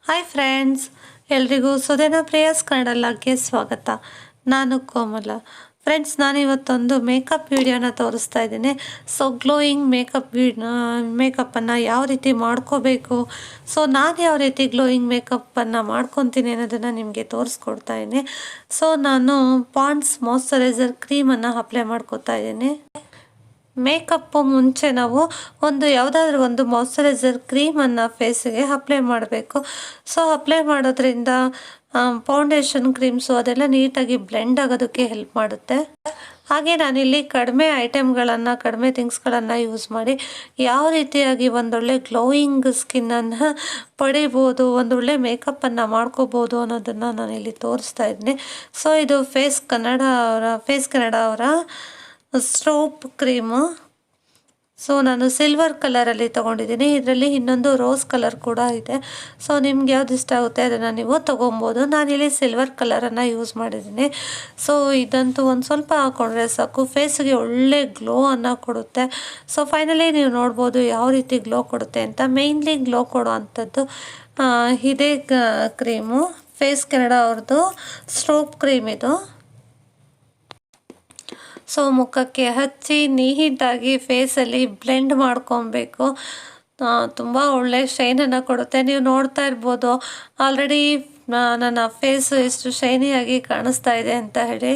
Hi friends, ಎಲ್ರಿಗೂ ಸುಧೇನ ಪ್ರೇಯಸ್ ಕನ್ನಡ ಲಾಗ್ಗೆ ಸ್ವಾಗತ. ನಾನು ಕೋಮಲ. ಫ್ರೆಂಡ್ಸ್, ನಾನು ಇವತ್ತೊಂದು ಮೇಕಪ್ ವಿಡಿಯೋನ ತೋರಿಸ್ತಾ ಇದ್ದೀನಿ. ಸೊ ಗ್ಲೋಯಿಂಗ್ ಮೇಕಪ್ಪನ್ನು ಯಾವ ರೀತಿ ಮಾಡ್ಕೋಬೇಕು, ಸೊ ನಾನು ಯಾವ ರೀತಿ ಗ್ಲೋಯಿಂಗ್ ಮೇಕಪ್ಪನ್ನು ಮಾಡ್ಕೊತೀನಿ ಅನ್ನೋದನ್ನು ನಿಮಗೆ ತೋರಿಸ್ಕೊಡ್ತಾ ಇದ್ದೀನಿ. ಸೊ ನಾನು ಪಾಂಡ್ಸ್ ಮಾಯ್ಶ್ಚರೈಸರ್ ಕ್ರೀಮನ್ನು ಅಪ್ಲೈ ಮಾಡ್ಕೋತಾ ಇದ್ದೀನಿ. ಮೇಕಪ್ಪು ಮುಂಚೆ ನಾವು ಯಾವುದಾದ್ರೂ ಒಂದು ಮಾಯ್ಶ್ಚರೈಸರ್ ಕ್ರೀಮನ್ನು ಫೇಸಿಗೆ ಅಪ್ಲೈ ಮಾಡಬೇಕು. ಸೊ ಅಪ್ಲೈ ಮಾಡೋದ್ರಿಂದ ಫೌಂಡೇಶನ್ ಕ್ರೀಮ್ಸು ಅದೆಲ್ಲ ನೀಟಾಗಿ ಬ್ಲೆಂಡ್ ಆಗೋದಕ್ಕೆ ಹೆಲ್ಪ್ ಮಾಡುತ್ತೆ. ಹಾಗೆ ನಾನಿಲ್ಲಿ ಕಡಿಮೆ ಐಟಮ್ಗಳನ್ನು, ಕಡಿಮೆ ಥಿಂಗ್ಸ್ಗಳನ್ನು ಯೂಸ್ ಮಾಡಿ ಯಾವ ರೀತಿಯಾಗಿ ಒಂದೊಳ್ಳೆ ಗ್ಲೋಯಿಂಗ್ ಸ್ಕಿನ್ನನ್ನು ಪಡಿಬೋದು, ಒಂದೊಳ್ಳೆ ಮೇಕಪ್ಪನ್ನು ಮಾಡ್ಕೋಬೋದು ಅನ್ನೋದನ್ನು ನಾನಿಲ್ಲಿ ತೋರಿಸ್ತಾ ಇದ್ದೀನಿ. ಸೊ ಇದು ಫೇಸ್ ಕೆನಡಾ ಅವರ ಸ್ಟ್ರೋಪ್ ಕ್ರೀಮು. ಸೊ ನಾನು ಸಿಲ್ವರ್ ಕಲರಲ್ಲಿ ತೊಗೊಂಡಿದ್ದೀನಿ. ಇದರಲ್ಲಿ ಇನ್ನೊಂದು ರೋಸ್ ಕಲರ್ ಕೂಡ ಇದೆ. ಸೊ ನಿಮ್ಗೆ ಯಾವ್ದು ಇಷ್ಟ ಆಗುತ್ತೆ ಅದನ್ನು ನೀವು ತೊಗೊಬೋದು. ನಾನಿಲ್ಲಿ ಸಿಲ್ವರ್ ಕಲರನ್ನು ಯೂಸ್ ಮಾಡಿದ್ದೀನಿ. ಸೊ ಇದಂತೂ ಒಂದು ಸ್ವಲ್ಪ ಹಾಕ್ಕೊಂಡ್ರೆ ಸಾಕು, ಫೇಸ್ಗೆ ಒಳ್ಳೆ ಗ್ಲೋ ಅನ್ನು ಕೊಡುತ್ತೆ. ಸೊ ಫೈನಲಿ ನೀವು ನೋಡ್ಬೋದು ಯಾವ ರೀತಿ ಗ್ಲೋ ಕೊಡುತ್ತೆ ಅಂತ. ಮೇಯ್ನ್ಲಿ ಗ್ಲೋ ಕೊಡೋ ಅಂಥದ್ದು ಇದೇ ಕ್ರೀಮು, ಫೇಸ್ ಕೆನಡಾ ಅವ್ರದ್ದು ಸ್ಟ್ರೋಪ್ ಕ್ರೀಮ್ ಇದು. ಸೊ ಮುಖಕ್ಕೆ ಹಚ್ಚಿ ನೀಟಾಗಿ ಫೇಸಲ್ಲಿ ಬ್ಲೆಂಡ್ ಮಾಡ್ಕೊಬೇಕು. ತುಂಬ ಒಳ್ಳೆ ಶೈನನ್ನು ಕೊಡುತ್ತೆ. ನೀವು ನೋಡ್ತಾ ಇರ್ಬೋದು ಆಲ್ರೆಡಿ ನನ್ನ ಫೇಸು ಎಷ್ಟು ಶೈನಿಯಾಗಿ ಕಾಣಿಸ್ತಾ ಇದೆ ಅಂತ ಹೇಳಿ.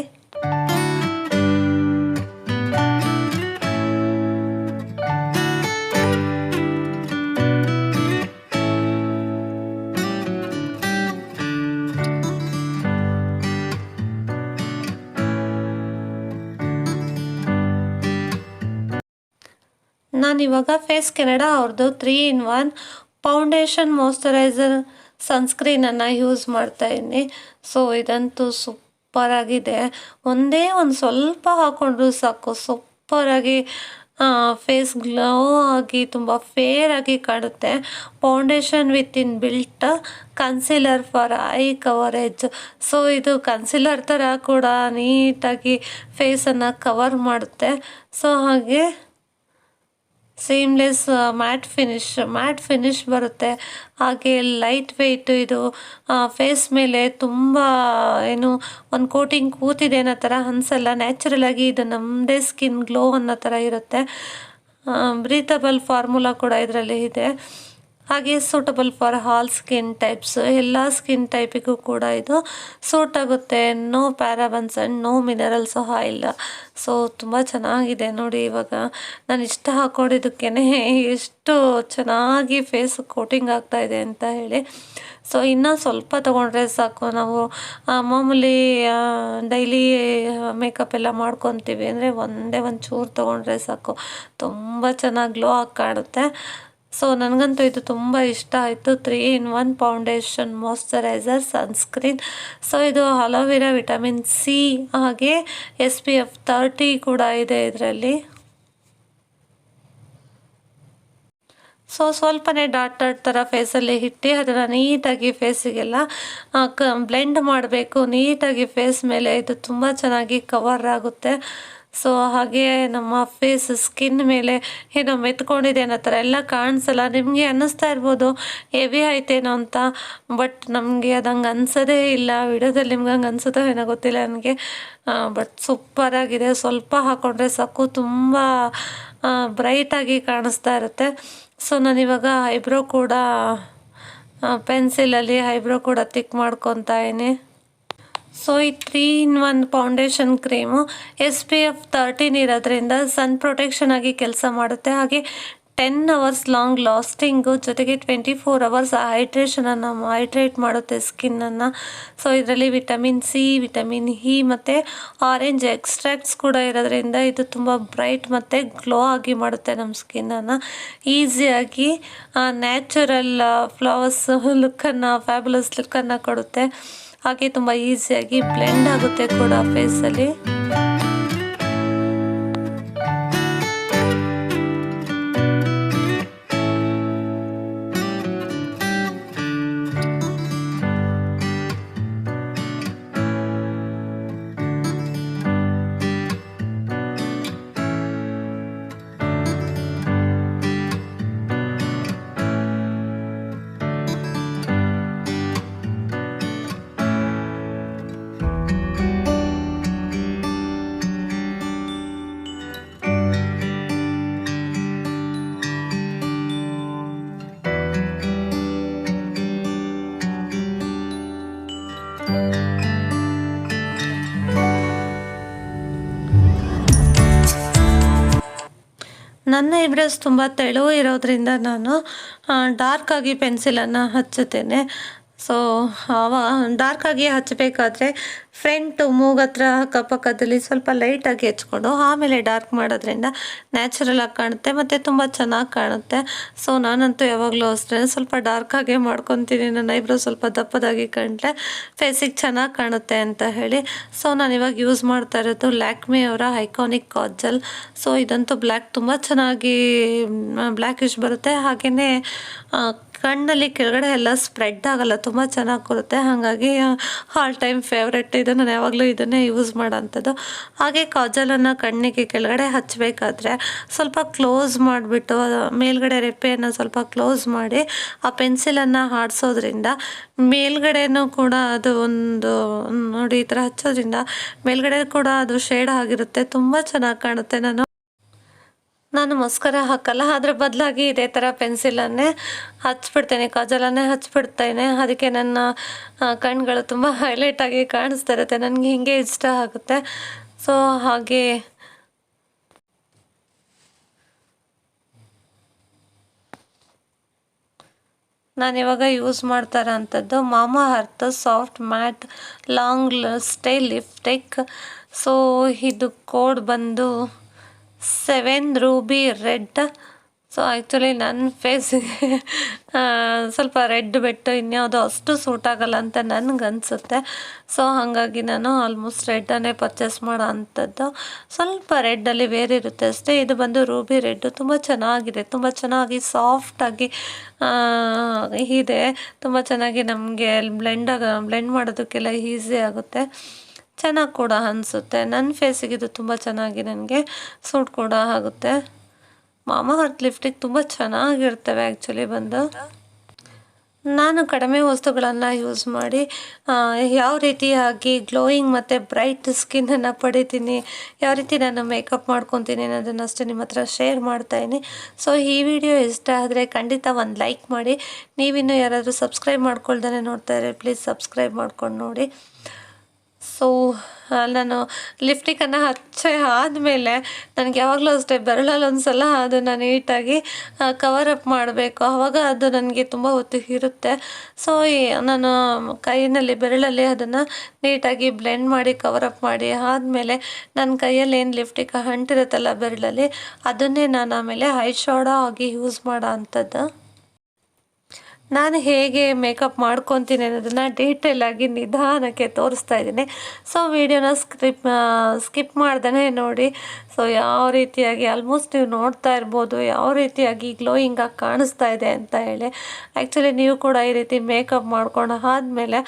ನಾನಿವಾಗ ಫೇಸ್ ಕೆನಡಾ ಅವ್ರದ್ದು 3-in-1 ಫೌಂಡೇಶನ್ ಮಾಯ್ಶ್ಚರೈಸರ್ ಸನ್ಸ್ಕ್ರೀನನ್ನು ಯೂಸ್ ಮಾಡ್ತಾ ಇದ್ದೀನಿ. ಸೊ ಇದಂತೂ ಸೂಪರಾಗಿದೆ. ಒಂದೇ ಒಂದು ಸ್ವಲ್ಪ ಹಾಕ್ಕೊಂಡ್ರು ಸಾಕು, ಸೂಪರಾಗಿ ಫೇಸ್ ಗ್ಲೋ ಆಗಿ ತುಂಬ ಫೇರ್ ಆಗಿ ಕಾಣುತ್ತೆ. Foundation with in built concealer for I coverage. So ಇದು ಕನ್ಸೀಲರ್ ಥರ ಕೂಡ ನೀಟಾಗಿ ಫೇಸನ್ನು ಕವರ್ ಮಾಡುತ್ತೆ. ಸೊ ಹಾಗೆ ಸೀಮ್ಲೆಸ್ ಮ್ಯಾಟ್ ಫಿನಿಶ್ ಬರುತ್ತೆ. ಹಾಗೆ ಲೈಟ್ ವೆಯ್ಟ್ ಇದು. ಫೇಸ್ ಮೇಲೆ ತುಂಬ ಒಂದು ಕೋಟಿಂಗ್ ಕೂತಿದೆ ಅನ್ನೋ ಥರ ಅನಿಸಲ್ಲ. ನ್ಯಾಚುರಲಾಗಿ ಇದು ನಮ್ಮದೇ ಸ್ಕಿನ್ ಗ್ಲೋ ಅನ್ನೋ ಥರ ಇರುತ್ತೆ. ಬ್ರೀತಬಲ್ ಫಾರ್ಮುಲಾ ಕೂಡ ಇದರಲ್ಲಿ ಇದೆ. ಹಾಗೆ suitable for all skin types, ಎಲ್ಲ ಸ್ಕಿನ್ ಟೈಪಿಗೂ ಕೂಡ ಇದು ಸೂಟ್ ಆಗುತ್ತೆ. No parabens and no minerals oil. So ತುಂಬ ಚೆನ್ನಾಗಿದೆ ನೋಡಿ. ಇವಾಗ ನಾನು ಇಷ್ಟ ಹಾಕ್ಕೊಂಡಿದ್ದಕ್ಕೇ ಎಷ್ಟು ಚೆನ್ನಾಗಿ ಫೇಸ್ ಕೋಟಿಂಗ್ ಆಗ್ತಾ ಇದೆ ಅಂತ ಹೇಳಿ. ಸೊ ಇನ್ನೂ ಸ್ವಲ್ಪ ತೊಗೊಂಡ್ರೆ ಸಾಕು. ನಾವು ಮಾಮೂಲಿ ಡೈಲಿ ಮೇಕಪ್ ಎಲ್ಲ ಮಾಡ್ಕೊತೀವಿ ಅಂದರೆ ಒಂದು ಚೂರು ತೊಗೊಂಡ್ರೆ ಸಾಕು, ತುಂಬ ಚೆನ್ನಾಗಿ ಗ್ಲೋ ಆಗಿ ಕಾಣುತ್ತೆ. ಸೊ ನನಗಂತೂ ಇದು ತುಂಬ ಇಷ್ಟ ಆಯಿತು. 3-in-1 foundation moisturiser sunscreen. So ಇದು ಅಲೋವೆರಾ, ವಿಟಮಿನ್ ಸಿ, ಹಾಗೆ SPF 30 ಕೂಡ ಇದೆ ಇದರಲ್ಲಿ. ಸೊ ಸ್ವಲ್ಪನೇ ಡಾಟ್ ಥರ ಫೇಸಲ್ಲಿ ಇಟ್ಟು ಅದನ್ನು ನೀಟಾಗಿ ಫೇಸಿಗೆಲ್ಲ ಬ್ಲೆಂಡ್ ಮಾಡಬೇಕು. ನೀಟಾಗಿ ಫೇಸ್ ಮೇಲೆ ಇದು ತುಂಬ ಚೆನ್ನಾಗಿ ಕವರ್ ಆಗುತ್ತೆ. ಸೊ ಹಾಗೆ ನಮ್ಮ ಫೇಸ್ ಸ್ಕಿನ್ ಮೇಲೆ ಮೆತ್ಕೊಂಡಿದೆ ಅನ್ನೋ ಥರ ಎಲ್ಲ ಕಾಣಿಸಲ್ಲ. ನಿಮಗೆ ಅನ್ನಿಸ್ತಾ ಇರ್ಬೋದು ಹೆವಿ ಆಯ್ತೇನೋ ಅಂತ, ಬಟ್ ನಮಗೆ ಅದು ಹಂಗೆ ಅನ್ಸೋದೇ ಇಲ್ಲ. ವಿಡಿಯೋದಲ್ಲಿ ನಿಮ್ಗೆ ಹಂಗೆ ಅನ್ಸುತ್ತೋ ಏನೋ ಗೊತ್ತಿಲ್ಲ ನನಗೆ, ಬಟ್ ಸೂಪರಾಗಿದೆ. ಸ್ವಲ್ಪ ಹಾಕ್ಕೊಂಡ್ರೆ ಸಾಕು, ತುಂಬ ಬ್ರೈಟಾಗಿ ಕಾಣಿಸ್ತಾ ಇರುತ್ತೆ. ಸೊ ನಾನಿವಾಗ ಐಬ್ರೋ ಕೂಡ ಪೆನ್ಸಿಲಲ್ಲಿ ಐಬ್ರೋ ಕೂಡ ತಿಕ್ ಮಾಡ್ಕೊತಾ ಇದ್ದೀನಿ. ಸೊ ಈ 3-in-1 ಫೌಂಡೇಶನ್ ಕ್ರೀಮು SPF 13 ಇರೋದ್ರಿಂದ ಸನ್ ಪ್ರೊಟೆಕ್ಷನ್ ಆಗಿ ಕೆಲಸ ಮಾಡುತ್ತೆ. ಹಾಗೆ 10 hours ಲಾಂಗ್ ಲಾಸ್ಟಿಂಗು, ಜೊತೆಗೆ 24 hours ಹೈಡ್ರೇಟ್ ಮಾಡುತ್ತೆ ಸ್ಕಿನ್ನನ್ನು. ಸೊ ಇದರಲ್ಲಿ ವಿಟಮಿನ್ ಸಿ, ವಿಟಮಿನ್ ಇ ಮತ್ತು ಆರೆಂಜ್ ಎಕ್ಸ್ಟ್ರಾಕ್ಟ್ಸ್ ಕೂಡ ಇರೋದ್ರಿಂದ ಇದು ತುಂಬ ಬ್ರೈಟ್ ಮತ್ತು ಗ್ಲೋ ಆಗಿ ಮಾಡುತ್ತೆ ನಮ್ಮ ಸ್ಕಿನ್ನನ್ನು. ಈಸಿಯಾಗಿ ನ್ಯಾಚುರಲ್ ಫ್ಲವರ್ಸ್ ಲುಕ್ಕನ್ನು, ಫ್ಯಾಬುಲಸ್ ಲುಕ್ಕನ್ನು ಕೊಡುತ್ತೆ. ಹಾಗೆ ತುಂಬ ಈಸಿಯಾಗಿ ಬ್ಲೆಂಡ್ ಆಗುತ್ತೆ ಕೂಡ ಫೇಸಲ್ಲಿ. ನನ್ನ ಐಬ್ರೋಸ್ ತುಂಬ ತೆಳು ಇರೋದ್ರಿಂದ ನಾನು ಡಾರ್ಕಾಗಿ ಪೆನ್ಸಿಲನ್ನು ಹಚ್ಚುತ್ತೇನೆ. ಸೊ ಡಾರ್ಕಾಗಿ ಹಚ್ಚಬೇಕಾದ್ರೆ ಫ್ರಂಟ್ ಮೂಗತ್ರ ಅಕ್ಕಪಕ್ಕದಲ್ಲಿ ಸ್ವಲ್ಪ ಲೈಟಾಗಿ ಹೆಚ್ಕೊಂಡು ಆಮೇಲೆ ಡಾರ್ಕ್ ಮಾಡೋದ್ರಿಂದ ನ್ಯಾಚುರಲ್ ಆಗಿ ಕಾಣುತ್ತೆ ಮತ್ತು ತುಂಬ ಚೆನ್ನಾಗಿ ಕಾಣುತ್ತೆ. ಸೊ ನಾನಂತೂ ಯಾವಾಗಲೂ ಅಷ್ಟೇ ಸ್ವಲ್ಪ ಡಾರ್ಕಾಗೇ ಮಾಡ್ಕೊತೀನಿ. ನನ್ನ ಐಬ್ರೋ ಸ್ವಲ್ಪ ದಪ್ಪದಾಗಿ ಕಂಡ್ರೆ ಫೇಸಿಗೆ ಚೆನ್ನಾಗಿ ಕಾಣುತ್ತೆ ಅಂತ ಹೇಳಿ. ಸೊ ನಾನು ಇವಾಗ ಯೂಸ್ ಮಾಡ್ತಾ ಇರೋದು ಲ್ಯಾಕ್ಮಿ ಅವರ ಐಕಾನಿಕ್ ಕಾಜಲ್. ಸೊ ಇದಂತೂ ಬ್ಲ್ಯಾಕ್ ತುಂಬ ಚೆನ್ನಾಗಿ ಬ್ಲ್ಯಾಕಿಶ್ ಬರುತ್ತೆ. ಹಾಗೆಯೇ ಕಣ್ಣಲ್ಲಿ ಕೆಳಗಡೆ ಎಲ್ಲ ಸ್ಪ್ರೆಡ್ ಆಗಲ್ಲ, ತುಂಬ ಚೆನ್ನಾಗಿ ಕೊಡುತ್ತೆ. ಹಾಗಾಗಿ ಆಲ್ ಟೈಮ್ ಫೇವ್ರೆಟ್ ಇದು. ನಾನು ಯಾವಾಗಲೂ ಇದನ್ನೇ ಯೂಸ್ ಮಾಡೋಂಥದ್ದು. ಹಾಗೆ ಕಾಜಲನ್ನು ಕಣ್ಣಿಗೆ ಕೆಳಗಡೆ ಹಚ್ಚಬೇಕಾದ್ರೆ ಸ್ವಲ್ಪ ಕ್ಲೋಸ್ ಮಾಡಿಬಿಟ್ಟು ಮೇಲ್ಗಡೆ ರೆಪ್ಪೆಯನ್ನು ಸ್ವಲ್ಪ ಕ್ಲೋಸ್ ಮಾಡಿ ಆ ಪೆನ್ಸಿಲನ್ನು ಆಡಿಸೋದ್ರಿಂದ ಮೇಲ್ಗಡೆನೂ ಕೂಡ ಅದು ಒಂದು ನೋಡಿ ಈ ಥರ ಹಚ್ಚೋದ್ರಿಂದ ಮೇಲ್ಗಡೆ ಕೂಡ ಅದು ಶೇಡ್ ಆಗಿರುತ್ತೆ, ತುಂಬ ಚೆನ್ನಾಗಿ ಕಾಣುತ್ತೆ. ನಾನು ಮಸ್ಕರ ಹಾಕಲ್ಲ, ಅದರ ಬದಲಾಗಿ ಇದೇ ಥರ ಪೆನ್ಸಿಲನ್ನೇ ಹಚ್ಬಿಡ್ತೇನೆ, ಕಾಜಲನ್ನೇ ಹಚ್ಬಿಡ್ತೇನೆ. ಅದಕ್ಕೆ ನನ್ನ ಕಣ್ಗಳು ತುಂಬ ಹೈಲೈಟಾಗಿ ಕಾಣಿಸ್ತಾ ಇರುತ್ತೆ. ನನಗೆ ಹೀಗೆ ಇಷ್ಟ ಆಗುತ್ತೆ. ಸೊ ಹಾಗೆ ನಾನಿವಾಗ ಯೂಸ್ ಮಾಡ್ತಾ ಇರೋಂಥದ್ದು ಮಾಮಾ earth soft mat long stay lipstick. So ಇದು ಕೋಡ್ ಬಂದು 7 ರೂಬಿ ರೆಡ್. ಸೊ ಆ್ಯಕ್ಚುಲಿ ನನ್ನ ಫೇಸಿಗೆ ಸ್ವಲ್ಪ ರೆಡ್ ಬಿಟ್ಟು ಇನ್ಯಾವುದೋ ಅಷ್ಟು ಸೂಟ್ ಆಗಲ್ಲ ಅಂತ ನನಗನ್ಸುತ್ತೆ. ಸೊ ಹಾಗಾಗಿ ನಾನು ಆಲ್ಮೋಸ್ಟ್ ರೆಡ್ಡನ್ನೇ ಪರ್ಚೇಸ್ ಮಾಡೋ ಅಂಥದ್ದು. ಸ್ವಲ್ಪ ರೆಡ್ಡಲ್ಲಿ ಬೇರೆ ಇರುತ್ತೆ ಅಷ್ಟೇ. ಇದು ಬಂದು ರೂಬಿ ರೆಡ್ಡು, ತುಂಬ ಚೆನ್ನಾಗಿದೆ, ತುಂಬ ಚೆನ್ನಾಗಿ ಸಾಫ್ಟಾಗಿ ಇದೆ. ತುಂಬ ಚೆನ್ನಾಗಿ ನಮಗೆ ಬ್ಲೆಂಡ್ ಮಾಡೋದಕ್ಕೆಲ್ಲ ಈಸಿ ಆಗುತ್ತೆ, ಚೆನ್ನಾಗಿ ಕೂಡ ಅನಿಸುತ್ತೆ. ನನ್ನ ಫೇಸಿಗೆ ಇದು ತುಂಬ ಚೆನ್ನಾಗಿ ನನಗೆ ಸೂಟ್ ಕೂಡ ಆಗುತ್ತೆ. ಮಾಮಾ ಅರ್ತ್ ಲಿಪ್ಸ್ಟಿಕ್ ತುಂಬ ಚೆನ್ನಾಗಿರ್ತವೆ ಆ್ಯಕ್ಚುಲಿ ಬಂದು. ನಾನು ಕಡಿಮೆ ವಸ್ತುಗಳನ್ನು ಯೂಸ್ ಮಾಡಿ ಯಾವ ರೀತಿಯಾಗಿ ಗ್ಲೋಯಿಂಗ್ ಮತ್ತು ಬ್ರೈಟ್ ಸ್ಕಿನ್ನನ್ನು ಪಡಿತೀನಿ, ಯಾವ ರೀತಿ ನಾನು ಮೇಕಪ್ ಮಾಡ್ಕೊತೀನಿ ಅನ್ನೋದನ್ನು ಅಷ್ಟೇ ನಿಮ್ಮ ಹತ್ರ ಶೇರ್ ಮಾಡ್ತಾಯಿದ್ದೀನಿ. ಸೊ ಈ ವಿಡಿಯೋ ಇಷ್ಟ ಆದರೆ ಖಂಡಿತ ಒಂದು ಲೈಕ್ ಮಾಡಿ. ನೀವಿನ್ನೂ ಯಾರಾದರೂ ಸಬ್ಸ್ಕ್ರೈಬ್ ಮಾಡ್ಕೊಳ್ದೇ ನೋಡ್ತಾ ಇದ್ರೆ ಪ್ಲೀಸ್ ಸಬ್ಸ್ಕ್ರೈಬ್ ಮಾಡ್ಕೊಂಡು ನೋಡಿ. ಸೊ ನಾನು ಲಿಪ್ಸ್ಟಿಕನ್ನು ಹಚ್ಚೆ ಆದಮೇಲೆ ನನಗೆ ಯಾವಾಗಲೂ ಅಷ್ಟೇ ಬೆರಳಲ್ಲಿ ಒಂದು ಸಲ ಅದನ್ನು ನೀಟಾಗಿ ಕವರ್ ಅಪ್ ಮಾಡಬೇಕು, ಆವಾಗ ಅದು ನನಗೆ ತುಂಬ ಹೊತ್ತು ಇರುತ್ತೆ. ಸೊ ನಾನು ಕೈಯಲ್ಲಿ ಬೆರಳಲ್ಲಿ ಅದನ್ನು ನೀಟಾಗಿ ಬ್ಲೆಂಡ್ ಮಾಡಿ ಕವರ್ ಅಪ್ ಮಾಡಿ ಆದಮೇಲೆ ನನ್ನ ಕೈಯಲ್ಲಿ ಏನು ಲಿಪ್ಸ್ಟಿಕ್ ಅಂಟಿರುತ್ತಲ್ಲ ಬೆರಳಲ್ಲಿ, ಅದನ್ನೇ ನಾನು ಆಮೇಲೆ ಐ ಶ್ಯಾಡೋ ಆಗಿ ಯೂಸ್ ಮಾಡೋ ಅಂಥದ್ದು. ನಾನು ಹೇಗೆ ಮೇಕಪ್ ಮಾಡ್ಕೊತೀನಿ ಅನ್ನೋದನ್ನು ಡೀಟೇಲಾಗಿ ನಿಧಾನಕ್ಕೆ ತೋರಿಸ್ತಾ ಇದ್ದೀನಿ. ಸೊ ವಿಡಿಯೋನ ಸ್ಕಿಪ್ ಮಾಡ್ದೇ ನೋಡಿ. ಸೊ ಯಾವ ರೀತಿಯಾಗಿ ಆಲ್ಮೋಸ್ಟ್ ನೀವು ನೋಡ್ತಾ ಇರ್ಬೋದು ಯಾವ ರೀತಿಯಾಗಿ ಗ್ಲೋಯಿಂಗಾಗಿ ಕಾಣಿಸ್ತಾ ಇದೆ ಅಂತ ಹೇಳಿ. ಆ್ಯಕ್ಚುಲಿ ನೀವು ಕೂಡ ಈ ರೀತಿ ಮೇಕಪ್ ಮಾಡ್ಕೊಂಡು ಆದಮೇಲೆ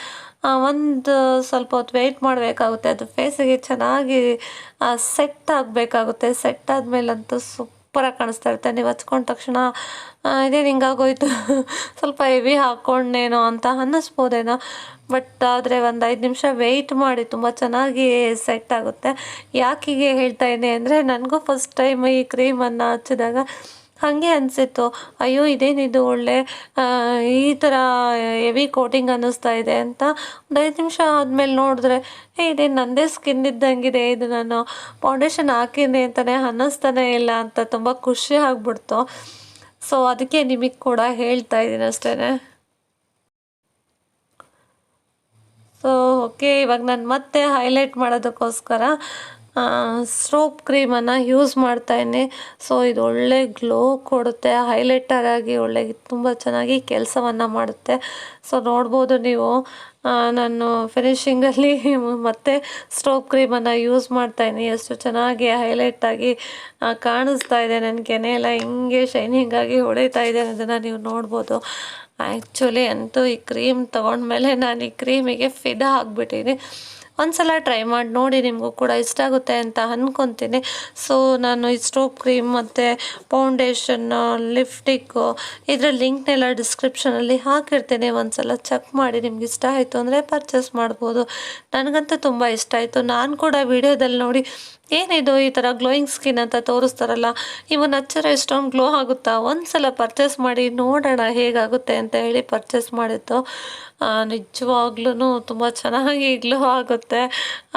ಒಂದು ಸ್ವಲ್ಪ ಹೊತ್ತು ವೆಯ್ಟ್ ಮಾಡಬೇಕಾಗುತ್ತೆ. ಅದು ಫೇಸಿಗೆ ಚೆನ್ನಾಗಿ ಸೆಟ್ ಆಗಬೇಕಾಗುತ್ತೆ. ಸೆಟ್ ಆದಮೇಲಂತೂ ಸೂಪರಾಗಿ ಕಾಣಿಸ್ತಾ ಇರುತ್ತೆ. ನೀವು ಹಚ್ಕೊಂಡ ತಕ್ಷಣ ಇದೇನು ಹಿಂಗಾಗೋಯ್ತು ಸ್ವಲ್ಪ ಹೆವಿ ಹಾಕ್ಕೊಂಡೇನೋ ಅಂತ ಅನ್ನಿಸ್ಬೋದೇನೋ, ಬಟ್ ಆದರೆ ಒಂದು 5 ನಿಮಿಷ ವೆಯ್ಟ್ ಮಾಡಿ ತುಂಬ ಚೆನ್ನಾಗಿ ಸೆಟ್ ಆಗುತ್ತೆ. ಯಾಕೀಗೆ ಹೇಳ್ತಾ ಇದ್ದೀನಿ ಅಂದರೆ ನನಗೂ ಫಸ್ಟ್ ಟೈಮ್ ಈ ಕ್ರೀಮನ್ನು ಹಚ್ಚಿದಾಗ ಹಾಗೆ ಅನಿಸಿತ್ತು, ಅಯ್ಯೋ ಇದೇನಿದು ಒಳ್ಳೆ ಈ ಥರ ಹೆವಿ ಕೋಟಿಂಗ್ ಅನ್ನಿಸ್ತಾ ಇದೆ ಅಂತ. ಒಂದು 5 ನಿಮಿಷ ಆದಮೇಲೆ ನೋಡಿದ್ರೆ ಇದೇನು ನನ್ನದೇ ಸ್ಕಿನ್ ಇದ್ದಂಗಿದೆ, ಇದು ನಾನು ಫೌಂಡೇಶನ್ ಹಾಕಿನಿ ಅಂತಲೇ ಅನ್ನಿಸ್ತಾನೆ ಇಲ್ಲ ಅಂತ ತುಂಬ ಖುಷಿ ಆಗ್ಬಿಡ್ತು. ಸೊ ಅದಕ್ಕೆ ನಿಮಗೆ ಕೂಡ ಹೇಳ್ತಾ ಇದ್ದೀನಿ ಅಷ್ಟೇ. ಸೊ ಓಕೆ, ಇವಾಗ ನಾನು ಮತ್ತೆ ಹೈಲೈಟ್ ಮಾಡೋದಕ್ಕೋಸ್ಕರ ಸ್ಟ್ರೋಪ್ ಕ್ರೀಮನ್ನು ಯೂಸ್ ಮಾಡ್ತಾಯಿದ್ದೀನಿ. ಸೊ ಇದು ಒಳ್ಳೆ ಗ್ಲೋ ಕೊಡುತ್ತೆ, ಹೈಲೈಟರ್ ಆಗಿ ಒಳ್ಳೆ ತುಂಬ ಚೆನ್ನಾಗಿ ಕೆಲಸವನ್ನು ಮಾಡುತ್ತೆ. ಸೊ ನೋಡ್ಬೋದು ನೀವು ನಾನು ಫಿನಿಶಿಂಗಲ್ಲಿ ಮತ್ತೆ ಸ್ಟ್ರೋಪ್ ಕ್ರೀಮನ್ನು ಯೂಸ್ ಮಾಡ್ತಾಯಿದ್ದೀನಿ. ಎಷ್ಟು ಚೆನ್ನಾಗಿ ಹೈಲೈಟಾಗಿ ಕಾಣಿಸ್ತಾ ಇದೆ, ನನ್ನ ಕೆನೆ ಎಲ್ಲ ಹಿಂಗೆ ಶೈನಿಂಗಾಗಿ ಹೊಳಿತಾ ಇದೆ ಅನ್ನೋದನ್ನು ನೀವು ನೋಡ್ಬೋದು. ಆ್ಯಕ್ಚುಲಿ ಅಂತೂ ಈ ಕ್ರೀಮ್ ತೊಗೊಂಡ್ಮೇಲೆ ನಾನು ಈ ಕ್ರೀಮಿಗೆ ಫಿದಾ ಆಗಿಬಿಟ್ಟಿದ್ದೀನಿ. ಒಂದ್ಸಲ ಟ್ರೈ ಮಾಡಿ ನೋಡಿ, ನಿಮಗೂ ಕೂಡ ಇಷ್ಟ ಆಗುತ್ತೆ ಅಂತ ಅಂದ್ಕೊತೀನಿ. ಸೊ ನಾನು ಈ ಸ್ಟ್ರೋಪ್ ಕ್ರೀಮ್ ಮತ್ತು ಫೌಂಡೇಶನ್ನು ಲಿಪ್ಸ್ಟಿಕ್ಕು ಇದರ ಲಿಂಕ್ನೆಲ್ಲ ಡಿಸ್ಕ್ರಿಪ್ಷನಲ್ಲಿ ಹಾಕಿರ್ತೀನಿ. ಒಂದ್ಸಲ ಚೆಕ್ ಮಾಡಿ, ನಿಮ್ಗೆ ಇಷ್ಟ ಆಯಿತು ಅಂದರೆ ಪರ್ಚೇಸ್ ಮಾಡ್ಬೋದು. ನನಗಂತೂ ತುಂಬ ಇಷ್ಟ ಆಯಿತು. ನಾನು ಕೂಡ ವಿಡಿಯೋದಲ್ಲಿ ನೋಡಿ ಏನಿದು ಈ ಥರ ಗ್ಲೋಯಿಂಗ್ ಸ್ಕಿನ್ ಅಂತ ತೋರಿಸ್ತಾರಲ್ಲ, ಇವನ್ ಹಚ್ಚಿದ್ರೆ ಎಷ್ಟೊಂದು ಗ್ಲೋ ಆಗುತ್ತಾ, ಒಂದ್ಸಲ ಪರ್ಚೇಸ್ ಮಾಡಿ ನೋಡೋಣ ಹೇಗಾಗುತ್ತೆ ಅಂತ ಹೇಳಿ ಪರ್ಚೇಸ್ ಮಾಡಿದ್ದು. ನಿಜವಾಗ್ಲೂ ತುಂಬ ಚೆನ್ನಾಗಿ ಗ್ಲೋ ಆಗುತ್ತೆ. ಬರುತ್ತೆ.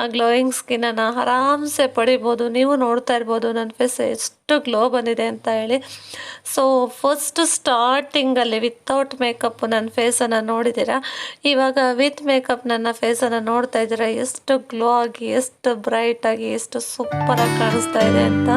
ಆ ಗ್ಲೋಯಿಂಗ್ ಸ್ಕಿನ್ನನ್ನು ಆರಾಮ್ಸೆ ಪಡಿಬೋದು. ನೀವು ನೋಡ್ತಾ ಇರ್ಬೋದು ನನ್ನ ಫೇಸ್ ಎಷ್ಟು ಗ್ಲೋ ಬಂದಿದೆ ಅಂತ ಹೇಳಿ. ಸೊ ಫಸ್ಟ್ ಸ್ಟಾರ್ಟಿಂಗಲ್ಲಿ ವಿತೌಟ್ ಮೇಕಪ್ ನನ್ನ ಫೇಸನ್ನು ನೋಡಿದ್ದೀರಾ, ಇವಾಗ ವಿತ್ ಮೇಕಪ್ ನನ್ನ ಫೇಸನ್ನು ನೋಡ್ತಾ ಇದ್ದೀರಾ ಎಷ್ಟು ಗ್ಲೋ ಆಗಿ, ಎಷ್ಟು ಬ್ರೈಟಾಗಿ, ಎಷ್ಟು ಸೂಪರಾಗಿ ಕಾಣಿಸ್ತಾ ಇದೆ ಅಂತ.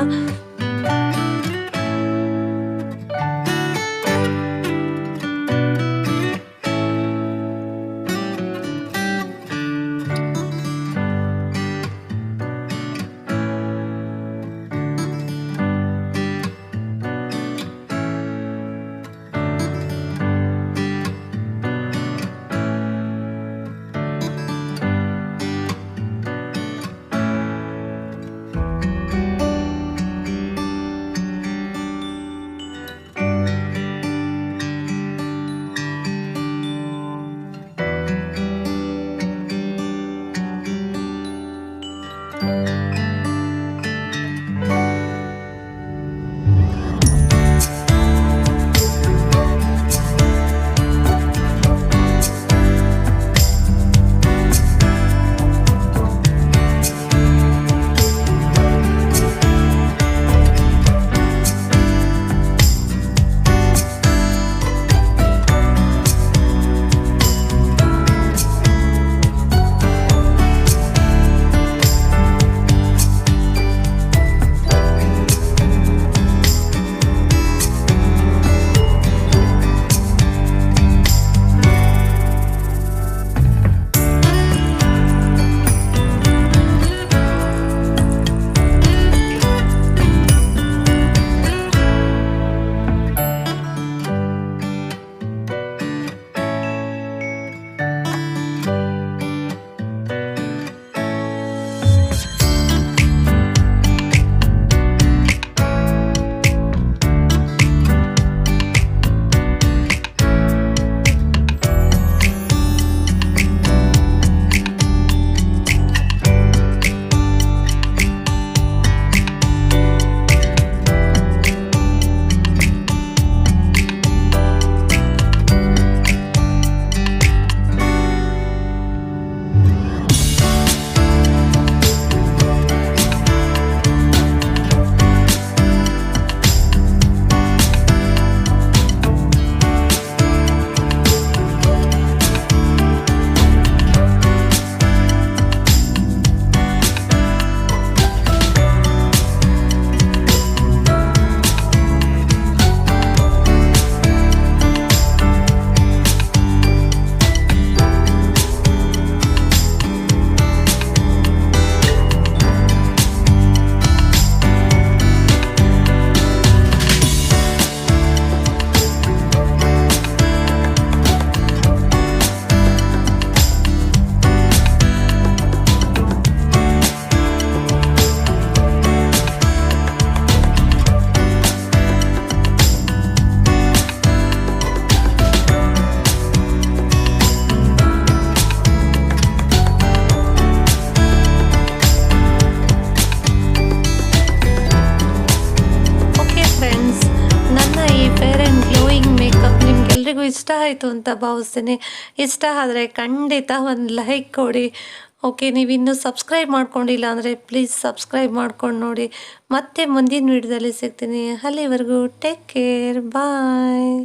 ಇಷ್ಟ ಆಯಿತು ಅಂತ ಭಾವಿಸ್ತೀನಿ. ಇಷ್ಟ ಆದರೆ ಖಂಡಿತ ಒಂದು ಲೈಕ್ ಕೊಡಿ. ಓಕೆ, ನೀವಿನ್ನೂ ಸಬ್ಸ್ಕ್ರೈಬ್ ಮಾಡ್ಕೊಂಡಿಲ್ಲ ಅಂದರೆ ಪ್ಲೀಸ್ ಸಬ್ಸ್ಕ್ರೈಬ್ ಮಾಡ್ಕೊಂಡು ನೋಡಿ. ಮತ್ತೆ ಮುಂದಿನ ವಿಡಿಯೋದಲ್ಲಿ ಸಿಗ್ತೀನಿ. ಅಲ್ಲಿವರೆಗೂ ಟೇಕ್ ಕೇರ್, ಬಾಯ್.